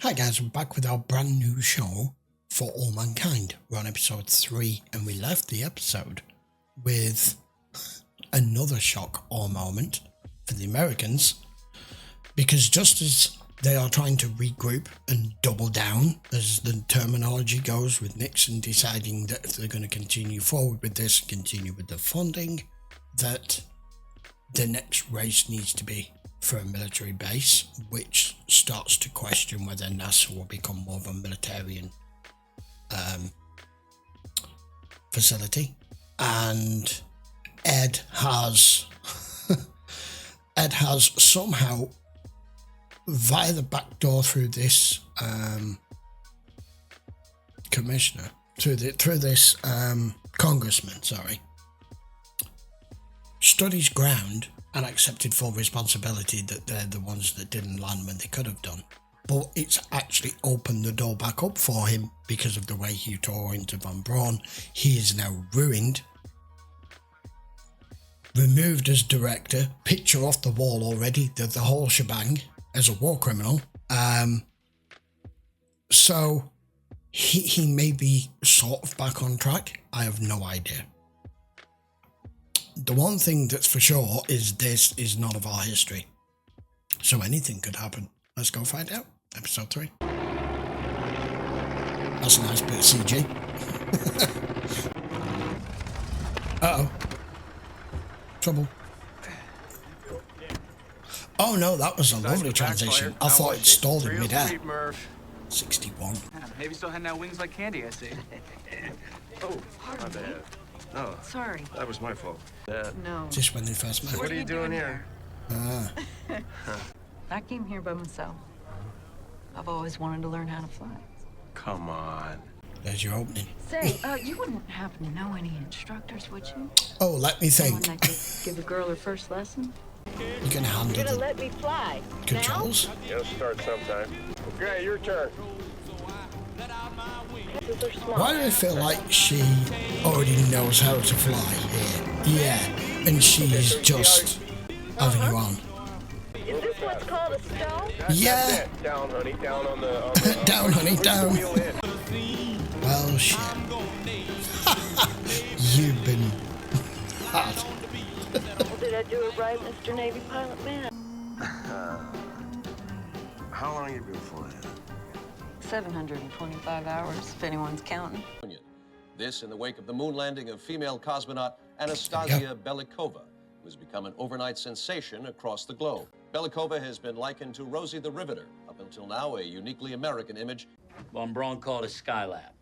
Hi guys, we're back with our brand new show for all mankind. We're on episode 3 and we left the episode with another shock or moment for the Americans, because just as they are trying to regroup and double down, as the terminology goes, with Nixon deciding that if they're going to continue forward with this, continue with the funding, that the next race needs to be for a military base, which starts to question whether NASA will become more of a militarian facility. And Ed has somehow, via the back door through this commissioner, through this congressman, stood his ground and accepted full responsibility that they're the ones that didn't land when they could have done. But it's actually opened the door back up for him because of the way he tore into Von Braun. He is now ruined, removed as director, picture off the wall already, the whole shebang, as a war criminal. So he may be sort of back on track. I have no idea. The one thing that's for sure is this is none of our history. So anything could happen. Let's go find out. Episode 3. That's a nice bit of CG. Uh-oh. Trouble. Oh no, that was a lovely transition. I thought it stalled in mid-air. 61. Maybe still handing out wings like candy, I see. Oh, my bad. No. Sorry. That was my fault. No. Just when they first met. What are you doing here? I came here by myself. I've always wanted to learn how to fly. Come on. There's your opening. Say, you wouldn't happen to know any instructors, would you? Oh, let me think. Someone that could give a girl her first lesson? You're gonna handle the let me fly. controls? It'll start sometime. Okay, your turn. Why do I feel like she already knows how to fly here? Yeah, and she's just having you on. Is this what's called a stone? Yeah. Down, honey. Down on the... Down, honey, down. Wheel in. Well, shit. You've been hot. Did I do it right, Mr. Navy pilot man? How long you been flying? 725 hours, if anyone's counting. This in the wake of the moon landing of female cosmonaut Anastasia Belikova, who has become an overnight sensation across the globe. Belikova has been likened to Rosie the Riveter, up until now a uniquely American image. Von Braun called it Skylab.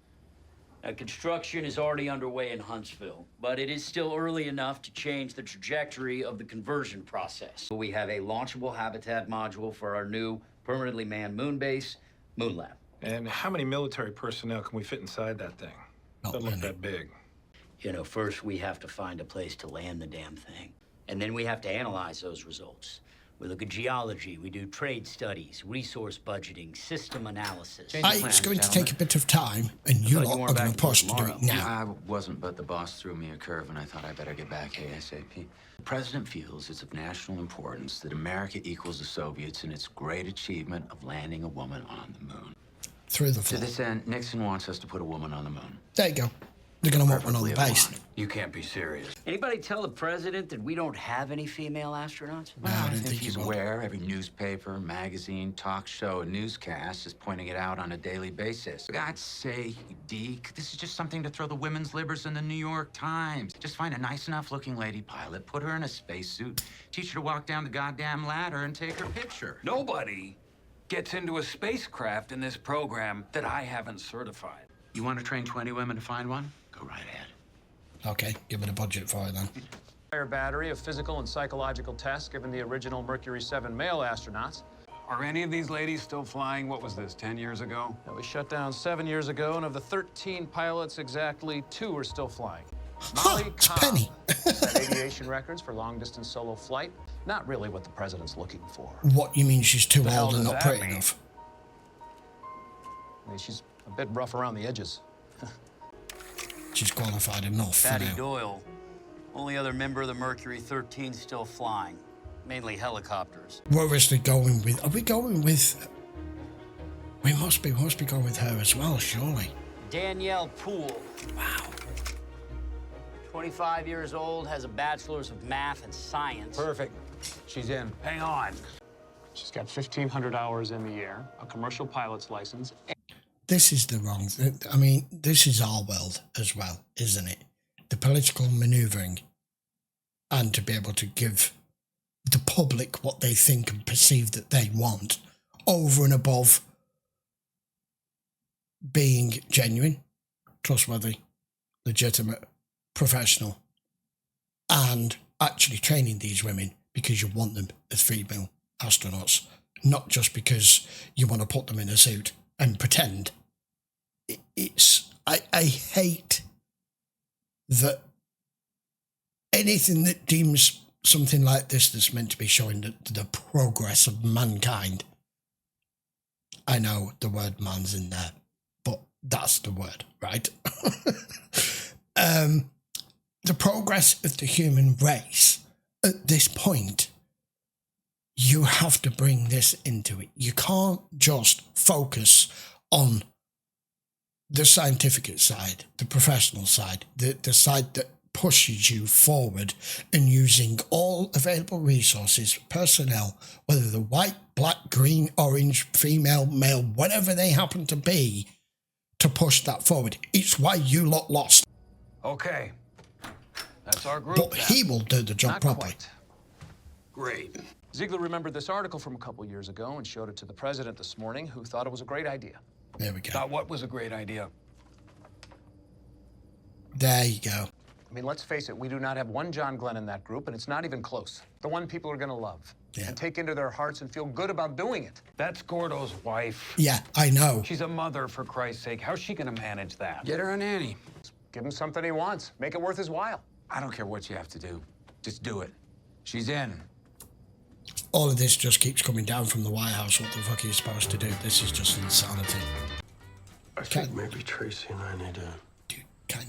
Now, construction is already underway in Huntsville, but it is still early enough to change the trajectory of the conversion process. We have a launchable habitat module for our new permanently manned moon base, Moon Lab. And how many military personnel can we fit inside that thing? Doesn't look that big. You know, first we have to find a place to land the damn thing. And then we have to analyze those results. We look at geology, we do trade studies, resource budgeting, system analysis. It's going to take a bit of time, and you lot are going to push to do it now. I wasn't, but the boss threw me a curve, and I thought I better get back ASAP. The president feels it's of national importance that America equals the Soviets in its great achievement of landing a woman on the moon. Through the To floor. this end, Nixon wants us to put a woman on the moon. There you go. They're going to want one on the base. You can't be serious. Anybody tell the president that we don't have any female astronauts? No, I don't If think he's he will. aware, every newspaper, magazine, talk show, and newscast is pointing it out on a daily basis. For God's sake, Deke, this is just something to throw the women's livers in the New York Times. Just find a nice enough looking lady pilot, put her in a spacesuit, teach her to walk down the goddamn ladder and take her picture. Nobody gets into a spacecraft in this program that I haven't certified. You want to train 20 women to find one? Go right ahead. Okay, give it a budget for it then. Entire battery of physical and psychological tests given the original Mercury 7 male astronauts. Are any of these ladies still flying? What was this, 10 years ago? That was shut down 7 years ago, and of the 13 pilots, exactly 2 are still flying. Molly It's Cobb Penny. set aviation records for long-distance solo flight. Not really what the president's looking for. What, you mean she's too The hell old and does not that pretty mean? enough? I mean, she's a bit rough around the edges. She's qualified enough for Patty now. Doyle, only other member of the Mercury 13 still flying. mainly helicopters. What was we going with? Are we going with We must be going with her as well, surely. Danielle Poole. Wow. 25 years old, has a bachelor's of math and science. Perfect. She's in. Hang on. She's got 1,500 hours in the air, a commercial pilot's license. This is the wrong... I mean, this is our world as well, isn't it? The political manoeuvring, and to be able to give the public what they think and perceive that they want, over and above being genuine, trustworthy, legitimate, professional, and actually training these women because you want them as female astronauts, not just because you want to put them in a suit and pretend. I hate that anything that deems something like this that's meant to be showing the progress of mankind. I know the word man's in there, but that's the word, right? The progress of the human race at this point, you have to bring this into it. You can't just focus on the scientific side, the professional side, the side that pushes you forward, and using all available resources, personnel, whether they're white, black, green, orange, female, male, whatever they happen to be, to push that forward. It's why you lot lost. Okay. That's our group. But he will do the job properly. Great. Ziegler remembered this article from a couple years ago and showed it to the president this morning, who thought it was a great idea. There we go. Thought what was a great idea? There you go. I mean, let's face it, we do not have one John Glenn in that group, and it's not even close. The one people are going to love and take into their hearts and feel good about doing it. That's Gordo's wife. Yeah, I know. She's a mother, for Christ's sake. How's she going to manage that? Get her a nanny. Give him something he wants. Make it worth his while. I don't care what you have to do. Just do it. She's in. All of this just keeps coming down from the White House. What the fuck are you supposed to do? This is just insanity. I think maybe Tracy and I need to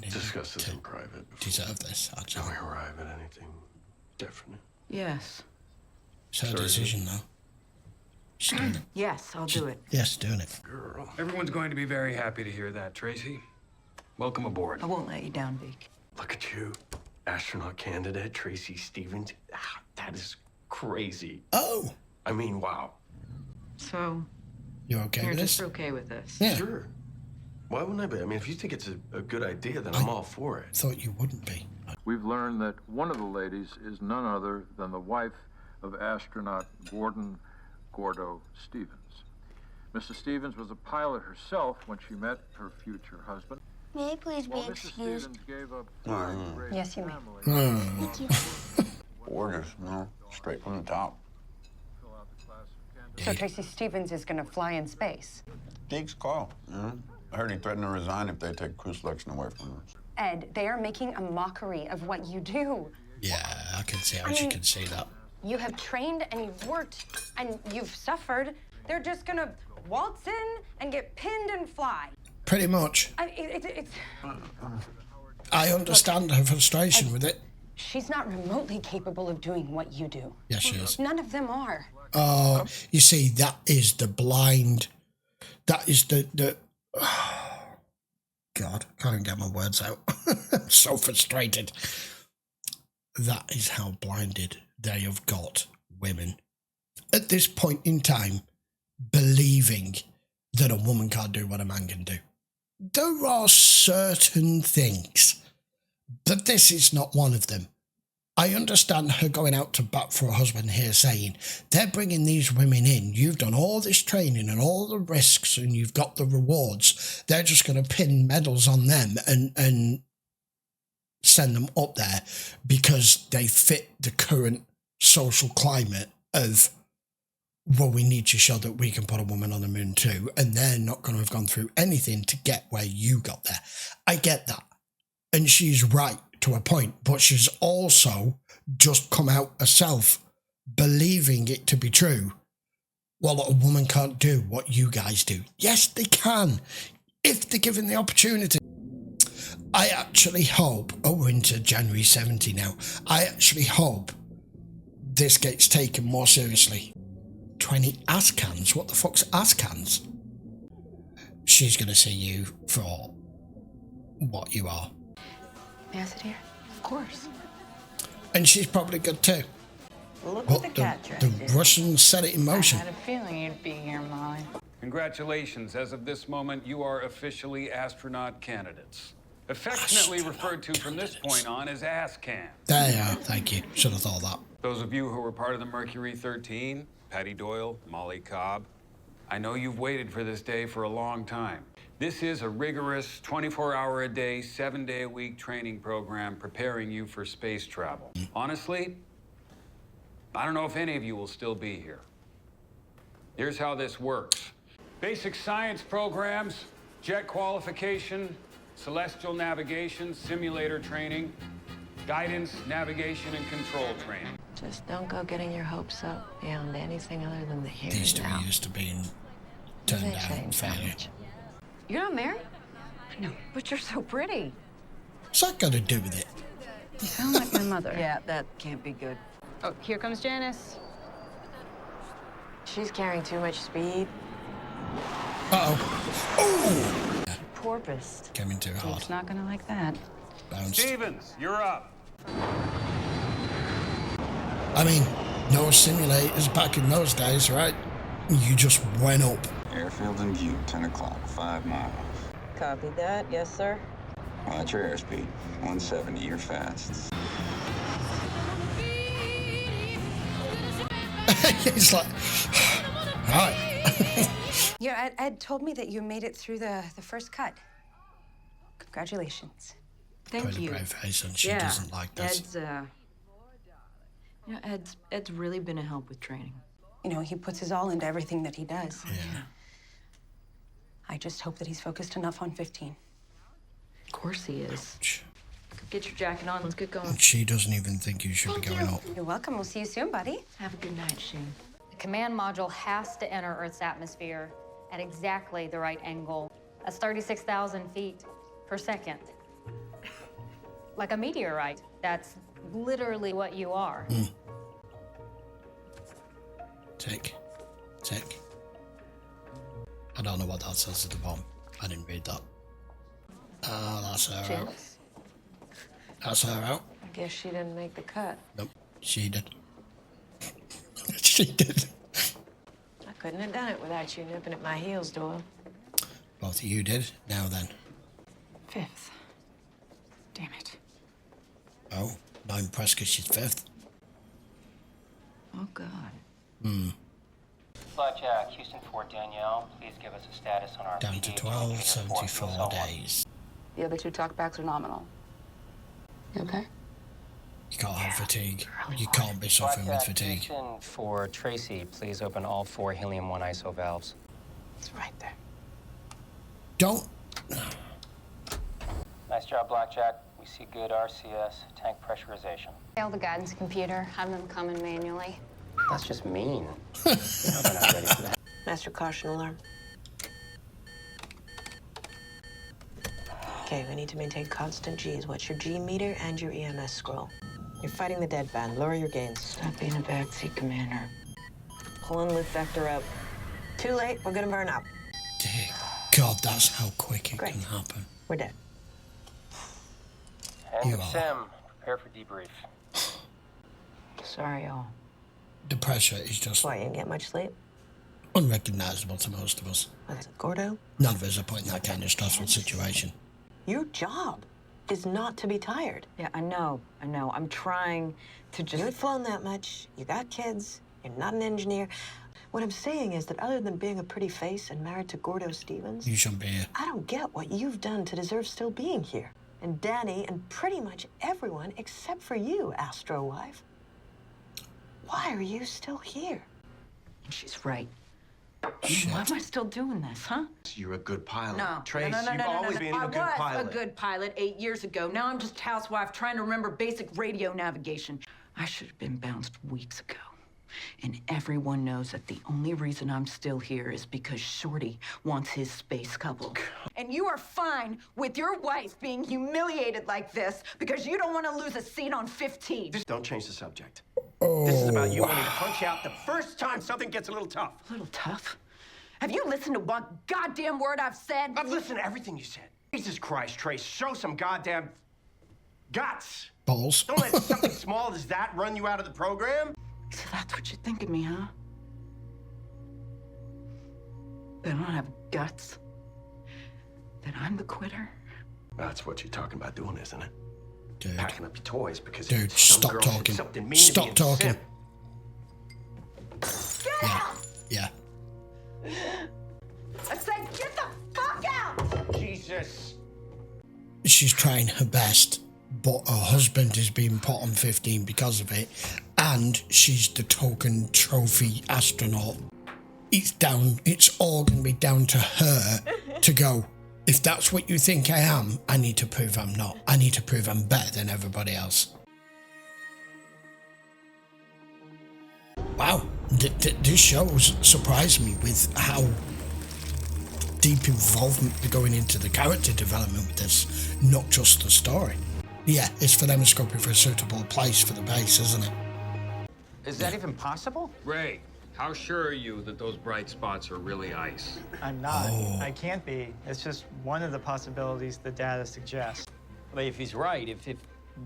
discuss this in private. Deserve this, actually. Can we arrive at anything definite? Yes. It's her decision, though. She's doing it. Yes, I'll do it. Yes, doing it. Girl. Everyone's going to be very happy to hear that, Tracy. Welcome aboard. I won't let you down, Deke. Look at you. Astronaut candidate Tracy Stevens. Ah, that is crazy. Oh. I mean, wow. So, you okay you're with just this? okay with this? Yeah. Sure. Why wouldn't I be? I mean, if you think it's a good idea, then I'm all for it. Thought you wouldn't be. We've learned that one of the ladies is none other than the wife of astronaut Gordon Gordo Stevens. Mrs. Stevens was a pilot herself when she met her future husband. May I please be While Mrs. excused? Stevens gave up her great Yes, you may. family, Thank you. Orders, no, straight from the top. fill out the class of So candidates. Tracy Stevens is going to fly in space. Deke's call. I heard he threatened to resign if they take crew selection away from her. Ed, they are making a mockery of what you do. Yeah, I can see how she can see that. You have trained and you've worked and you've suffered. They're just going to waltz in and get pinned and fly. Pretty much. I understand her frustration with it. She's not remotely capable of doing what you do. Yes, she is. None of them are. Oh, you see, that is the blind. That is the God, can't even get my words out. I'm so frustrated. That is how blinded they have got women. At this point in time, believing that a woman can't do what a man can do. There are certain things, but this is not one of them. I understand her going out to bat for her husband here, saying, they're bringing these women in. You've done all this training and all the risks and you've got the rewards. They're just going to pin medals on them and send them up there because they fit the current social climate of, well, we need to show that we can put a woman on the moon too, and they're not going to have gone through anything to get where you got there. I get that. And she's right to a point, but she's also just come out herself believing it to be true. Well, a woman can't do what you guys do. Yes, they can, if they're given the opportunity. I actually hope, we're into January 70 now, I actually hope this gets taken more seriously. 20 ass cans? What the fuck's ass cans? she's going to see you for what you are. May I sit here? Of course. And she's probably good too. Look But at the cat dress. the Russians set it in motion. I had a feeling you'd be here, Molly. Congratulations. As of this moment, you are officially astronaut candidates. Affectionately referred to from this point on as ASCAN. There you are. Thank you. Should have thought that. Those of you who were part of the Mercury 13, Patty Doyle, Molly Cobb, I know you've waited for this day for a long time. This is a rigorous 24-hour-a-day, 7-day-a-week training program preparing you for space travel. Honestly, I don't know if any of you will still be here. Here's how this works. Basic science programs, jet qualification, celestial navigation, simulator training, guidance, navigation, and control training. Just don't go getting your hopes up beyond anything other than the here These two and now. are used to being turned down and failure. You're not married? No, but you're so pretty. What's that got to do with it? You sound like my mother. Yeah, that can't be good. Oh, here comes Janice. She's carrying too much speed. Uh-oh. Oh! Porpoise. Came in too hard. It's not gonna like that. Bounced. Stevens, you're up. I mean, no simulators back in those days, right? You just went up. Airfield in view, 10 o'clock, 5 miles. Copy that. Yes, sir. Watch your airspeed, 170, you're fast. It's like, right. Yeah, Ed told me that you made it through the first cut. Congratulations. Thank Quite you. a brave face, and she doesn't like this. Ed's really been a help with training. You know, he puts his all into everything that he does. Yeah. I just hope that he's focused enough on 15. Of course he is. Get your jacket on. Let's get going. And she doesn't even think you should be going up. You're welcome. We'll see you soon, buddy. Have a good night, Shane. The command module has to enter Earth's atmosphere at exactly the right angle. That's 36,000 feet per second. Like a meteorite. That's literally what you are. Tick. Tick. I don't know what that says at the bottom. I didn't read that. Ah, that's her out. That's her out. I guess she didn't make the cut. Nope, she did. She did. I couldn't have done it without you nipping at my heels, Doyle. Both of you did. Now then. 5th. Damn it. Oh, not impressed because she's 5th. Oh, God. Blackjack, Houston Fort Danielle, please give us a status on our Down to 12, 74 days. The other 2 talkbacks are nominal. You okay? You can't have fatigue. You can't be suffering with fatigue. Houston for Tracy, please open all 4 helium-1 ISO valves. It's right there. Don't. Nice job, Blackjack. We see good RCS tank pressurization. Fail the guidance computer. Have them come in manually. That's just mean. No, they're not ready for that. Master caution alarm. Okay, we need to maintain constant Gs. What's your G meter and your EMS scroll? You're fighting the dead band. Lower your gains. Stop being a backseat commander. Pulling lift vector up. Too late. We're gonna burn up. Dear God, that's how quick it Great. can happen. We're dead. End You of are. sim. Prepare for debrief. Sorry, all. The pressure is just Why, you didn't get much sleep? unrecognisable to most of us. Was it Gordo? None of us are put in that kind of stressful situation. Your job is not to be tired. Yeah, I know. I'm trying to just... You've flown that much. You got kids. You're not an engineer. What I'm saying is that other than being a pretty face and married to Gordo Stevens, You shouldn't be here. I don't get what you've done to deserve still being here. And Danny and pretty much everyone except for you, Astro Wife. Why are you still here? She's right. Why am I still doing this, huh? You're a good pilot. No. Trace, no, you've always been a good pilot. I was a good pilot 8 years ago. Now I'm just housewife trying to remember basic radio navigation. I should have been bounced weeks ago. And everyone knows that the only reason I'm still here is because Shorty wants his space couple. And you are fine with your wife being humiliated like this because you don't want to lose a seat on 15. Just don't change the subject. This is about you wanting to punch out the first time something gets a little tough. A little tough? Have you listened to one goddamn word I've said? I've listened to everything you said. Jesus Christ, Trace, show some goddamn guts. Balls. Don't let something small as that run you out of the program. So that's what you think of me, huh? That I don't have guts? That I'm the quitter? That's what you're talking about doing, isn't it? Dude. Packing up your toys because Dude, some stop girl said talking. something mean Stop to me talking. Yeah. I said, get the fuck out! Jesus. She's trying her best, but her husband is being put on 15 because of it, and she's the token trophy astronaut. It's all going to be down to her to go, if that's what you think I am, I need to prove I'm not. I need to prove I'm better than everybody else. Wow, this show surprised me with how deep involvement they're going into the character development with this, not just the story. Yeah, it's for them scoping for a suitable place for the base, isn't it? Is that even possible? Ray, how sure are you that those bright spots are really ice? I'm not. I can't be. It's just one of the possibilities the data suggests. But if he's right, if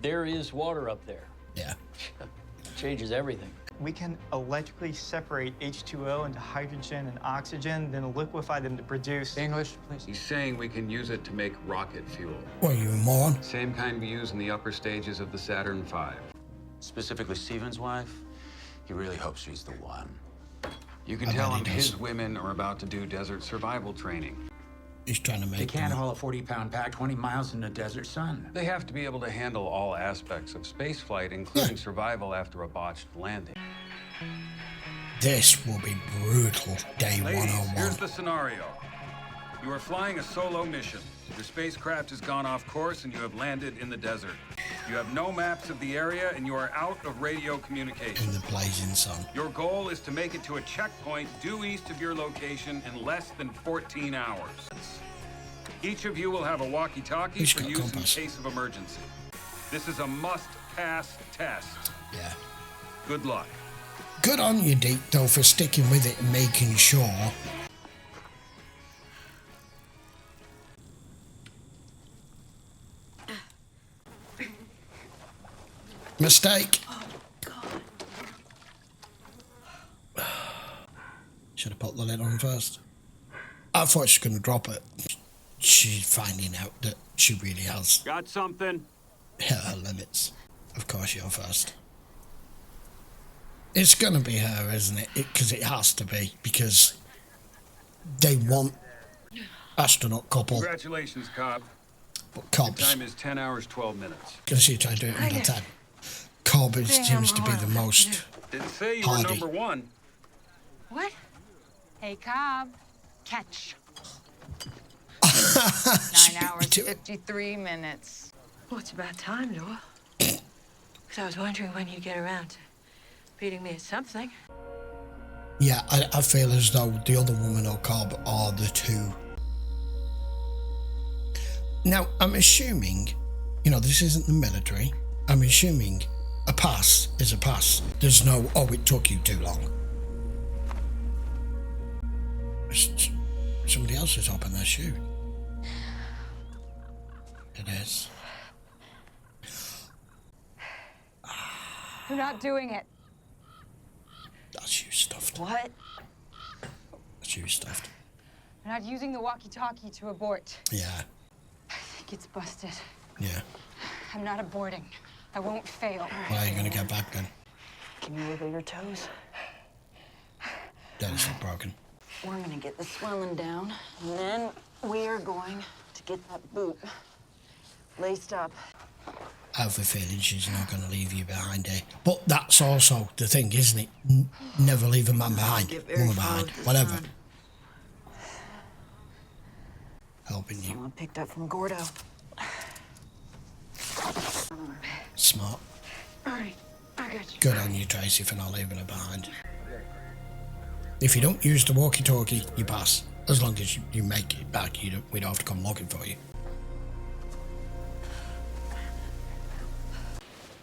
there is water up there, yeah, it changes everything. We can electrically separate H2O into hydrogen and oxygen, then liquefy them to produce... English, please. He's saying we can use it to make rocket fuel. What, you a moron? Same kind we use in the upper stages of the Saturn V. Specifically Steven's wife, he really hopes she's the one. You can tell him his women are about to do desert survival training. He's trying to make They can't haul a 40-pound pack 20 miles in the desert sun. They have to be able to handle all aspects of spaceflight, including survival after a botched landing. This will be brutal, day Ladies, 101. here's the scenario. You are flying a solo mission. Your spacecraft has gone off course and you have landed in the desert. You have no maps of the area and you are out of radio communication. In the blazing sun. Your goal is to make it to a checkpoint due east of your location in less than 14 hours. Each of you will have a walkie-talkie for use in case of emergency. This is a must-pass test. Yeah. Good luck. Good on you, Deke, though, for sticking with it and making sure. Mistake. Oh, God. Should have put the lid on first. I thought she was going to drop it. She's finding out that she really has Got something? hit her limits. Of course, you're first. It's going to be her, isn't it? Because it has to be. Because they want astronaut couple. Congratulations, Cobb. But Cobb's The time is 10 hours, 12 minutes. going to see you try to do it under 10. Cobb seems to be the most Didn't say you were hardy. number one. What? Hey, Cobb. Catch. 9 hours, 53 minutes. Well, it's about time, Noah. Because I was wondering when you'd get around to beating me at something. Yeah, I feel as though the other woman or Cobb are the two. Now, I'm assuming, this isn't the military. I'm assuming a pass is a pass. There's no, oh, it took you too long. Somebody else is up in their shoe. It is. You're not doing it. That's you stuffed. What? That's you stuffed. You're not using the walkie-talkie to abort. Yeah. I think it's busted. Yeah. I'm not aborting. I won't fail. Well, how are you going to get back then? Can you wiggle your toes? That is not broken. We're gonna get the swelling down, and then we are going to get that boot laced up. I have a feeling she's not going to leave you behind here. But that's also the thing, isn't it? Never leave a man behind, woman behind, whatever. Helping you. Someone picked up from Gordo. Smart. All right, I got you. Good on you, Tracy, for not leaving her behind. If you don't use the walkie-talkie, you pass. As long as you make it back, we don't have to come looking for you.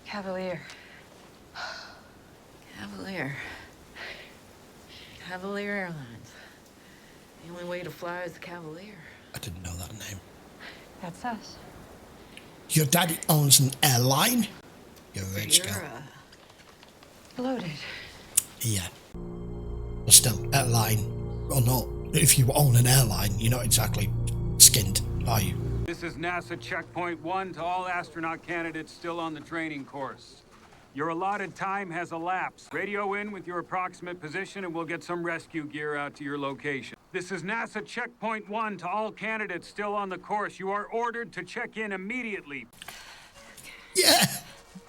Cavalier. Cavalier. Cavalier Airlines. Only way to fly is the Cavalier. I didn't know that name. That's us. Your daddy owns an airline? You're a rich girl. Loaded. Yeah. But still, airline or not, if you own an airline, you're not exactly skinned, are you? This is NASA Checkpoint 1 to all astronaut candidates still on the training course. Your allotted time has elapsed. Radio in with your approximate position and we'll get some rescue gear out to your location. This is NASA Checkpoint 1 to all candidates still on the course. You are ordered to check in immediately. Yeah!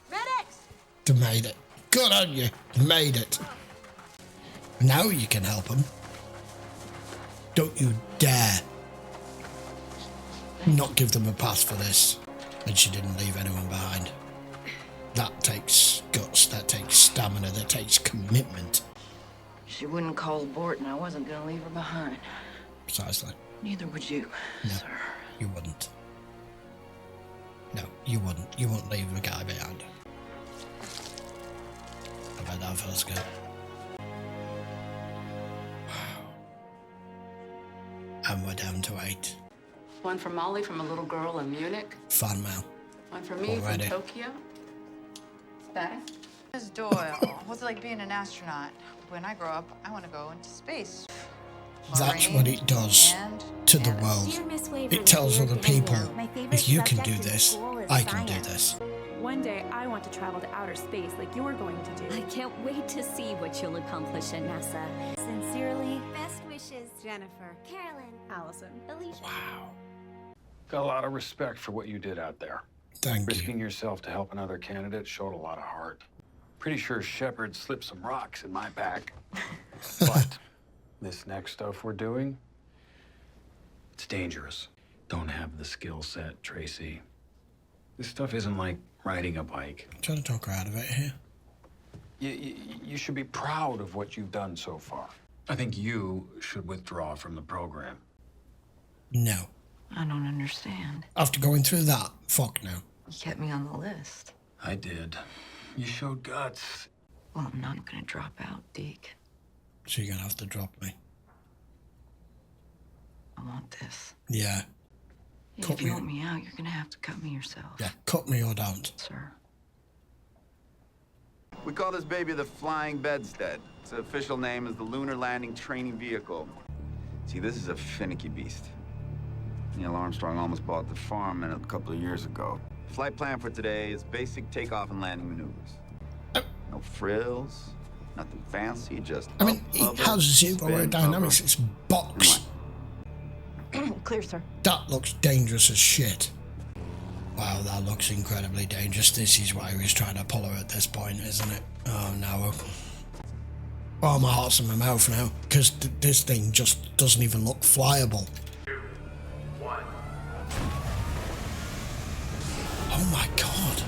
Medics! You made it. Good on you. You made it. Now you can help them. Don't you dare not give them a pass for this. And she didn't leave anyone behind. That takes guts, that takes stamina, that takes commitment. She wouldn't call abort, and I wasn't gonna leave her behind. Precisely. Neither would you, No, sir. you wouldn't. No, you wouldn't. You wouldn't leave a guy behind. I bet that feels good. Wow. And we're down to 8. One for Molly from a little girl in Munich. Fan mail. One for me Already. from Tokyo. Bye. Ms. Doyle, what's it like being an astronaut? When I grow up, I want to go into space. That's what it does to the world. It tells other people, if you can do this, I can do this. One day, I want to travel to outer space like you're going to do. I can't wait to see what you'll accomplish at NASA. Sincerely, best wishes, Jennifer, Carolyn, Allison, Alicia. Wow. Got a lot of respect for what you did out there. Thank you. Risking yourself to help another candidate showed a lot of heart. Pretty sure Shepard slipped some rocks in my back. But this next stuff we're doing, it's dangerous. Don't have the skill set, Tracy. This stuff isn't like riding a bike. I'm trying to talk her out of it here. You should be proud of what you've done so far. I think you should withdraw from the program. No. I don't understand. After going through that, fuck no. You kept me on the list. I did. You showed guts. Well, I'm not gonna drop out, Deke. So you're gonna have to drop me. I want this. Yeah. If you want me out, you're gonna have to cut me yourself. Yeah, cut me or don't. Sir. We call this baby the Flying Bedstead. Its official name is the Lunar Landing Training Vehicle. See, this is a finicky beast. Neil Armstrong almost bought the farm in a couple of years ago. Flight plan for today is basic takeoff and landing maneuvers. No frills, nothing fancy, just I mean, it has zero aerodynamics. It's box. Clear, sir. That looks dangerous as shit. Wow, that looks incredibly dangerous. This is why he was trying to pull her at this point, isn't it? Oh, no. Oh, my heart's in my mouth now. Because this thing just doesn't even look flyable. 2, 1. Oh, my God.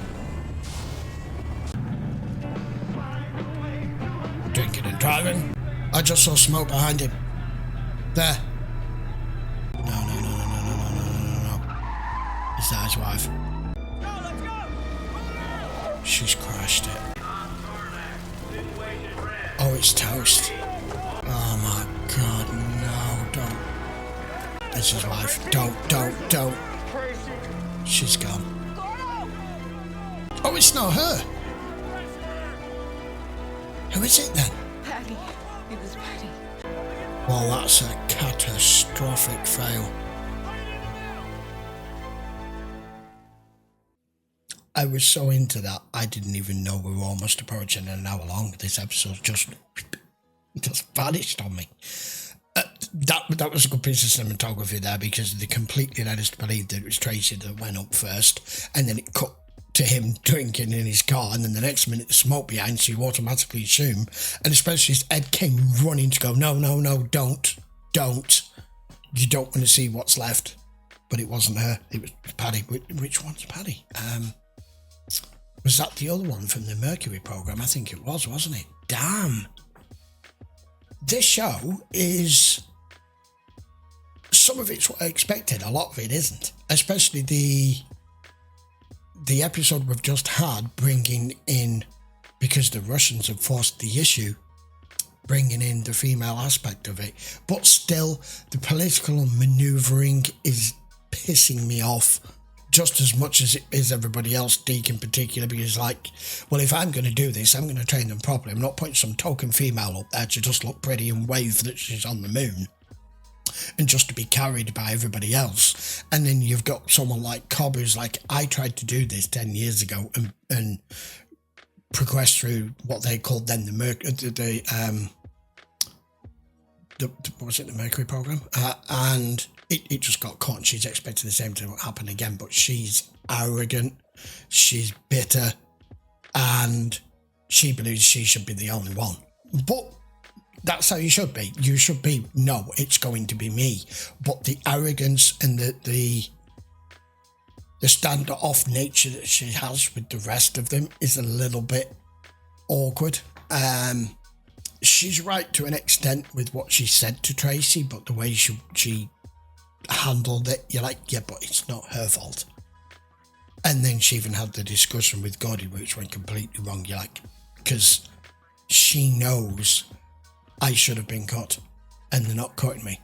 Drinking and driving. I just saw smoke behind him. There. No. Is that his wife? She's crashed it. Oh, it's toast. Oh my God, no, don't. It's his wife. Don't. She's gone. Oh, it's not her. Who is it then? Patty. It was Patty. Well, that's a catastrophic fail. I was so into that, I didn't even know we were almost approaching an hour long. This episode just vanished on me. That was a good piece of cinematography there, because they completely led us to believe that it was Tracy that went up first, and then it cut to him drinking in his car, and then the next minute the smoke behind, so you automatically assume, and especially as Ed came running to go, no, don't. You don't want to see what's left. But it wasn't her, it was Paddy. Which one's Paddy? Was that the other one from the Mercury program? I think it was, wasn't it? Damn. This show is... Some of it's what I expected, a lot of it isn't. Especially the episode we've just had, bringing in, because the Russians have forced the issue, bringing in the female aspect of it. But still, the political manoeuvring is pissing me off just as much as it is everybody else, Deke in particular, because like, well, if I'm going to do this, I'm going to train them properly. I'm not putting some token female up there to just look pretty and wave that she's on the moon and just to be carried by everybody else. And then you've got someone like Cobb who's like, I tried to do this 10 years ago and progressed through what they called then the what was it, the Mercury program, and it just got caught, and she's expecting the same to happen again. But she's arrogant, she's bitter, and she believes she should be the only one. But that's how you should be. You should be, no, it's going to be me. But the arrogance and the standoff nature that she has with the rest of them is a little bit awkward. She's right to an extent with what she said to Tracy, but the way she handled it, you're like, yeah, but it's not her fault. And then she even had the discussion with Gordy, which went completely wrong. You're like, because she knows I should have been cut, and they're not cutting me.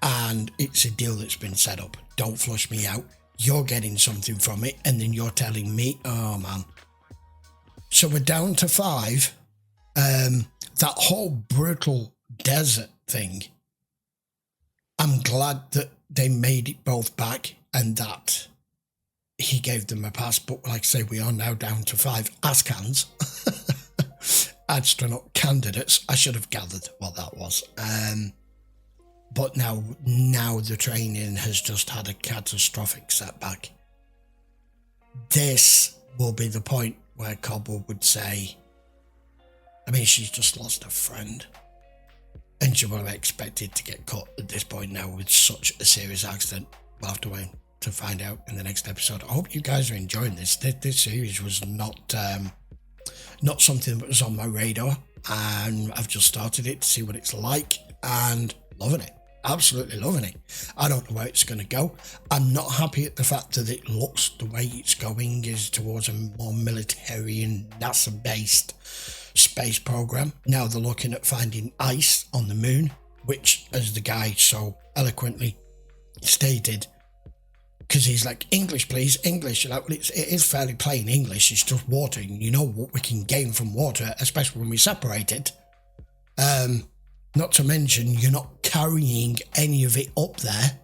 And it's a deal that's been set up. Don't flush me out. You're getting something from it, and then you're telling me, oh man. So we're down to 5. That whole brutal desert thing, I'm glad that they made it both back and that he gave them a pass. But like I say, we are now down to 5 ASCANs, astronaut candidates. I should have gathered what that was. But now the training has just had a catastrophic setback. This will be the point where Cobble would say, I mean, she's just lost a friend, and she will have expected to get cut at this point now with such a serious accident. We'll have to wait to find out in the next episode. I hope you guys are enjoying this. This series was not something that was on my radar, and I've just started it to see what it's like, and loving it. Absolutely loving it. I don't know where it's going to go. I'm not happy at the fact that it looks the way it's going is towards a more military and NASA-based space program. Now they're looking at finding ice on the moon, which, as the guy so eloquently stated, because he's like, English please, English. You're like, well, it is fairly plain English. It's just water, and you know what we can gain from water, especially when we separate it. Not to mention, you're not carrying any of it up there,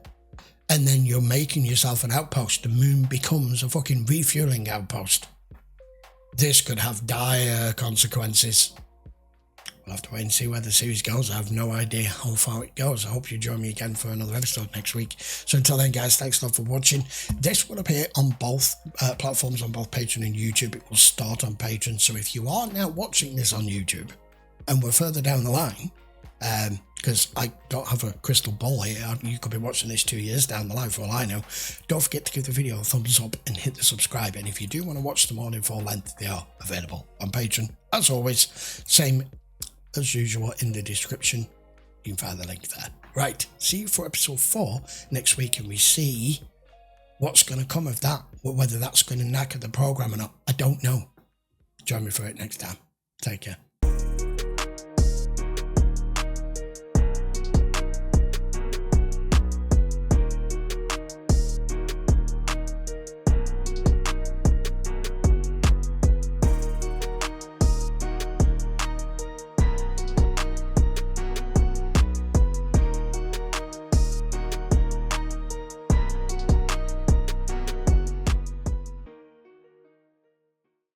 and then you're making yourself an outpost. The moon becomes a fucking refueling outpost. This could have dire consequences. We'll have to wait and see where the series goes. I have no idea how far it goes. I hope you join me again for another episode next week. So until then, guys, thanks a lot for watching. This will appear on both platforms, on both Patreon and YouTube. It will start on Patreon. So if you are now watching this on YouTube and we're further down the line, because I don't have a crystal ball here, you could be watching this 2 years down the line for all I know, don't forget to give the video a thumbs up and hit the subscribe. And if you do want to watch them all in full length, they are available on Patreon. As always, same as usual in the description. You can find the link there. Right, see you for episode 4 next week, and we see what's going to come of that. Whether that's going to knacker the program or not, I don't know. Join me for it next time. Take care.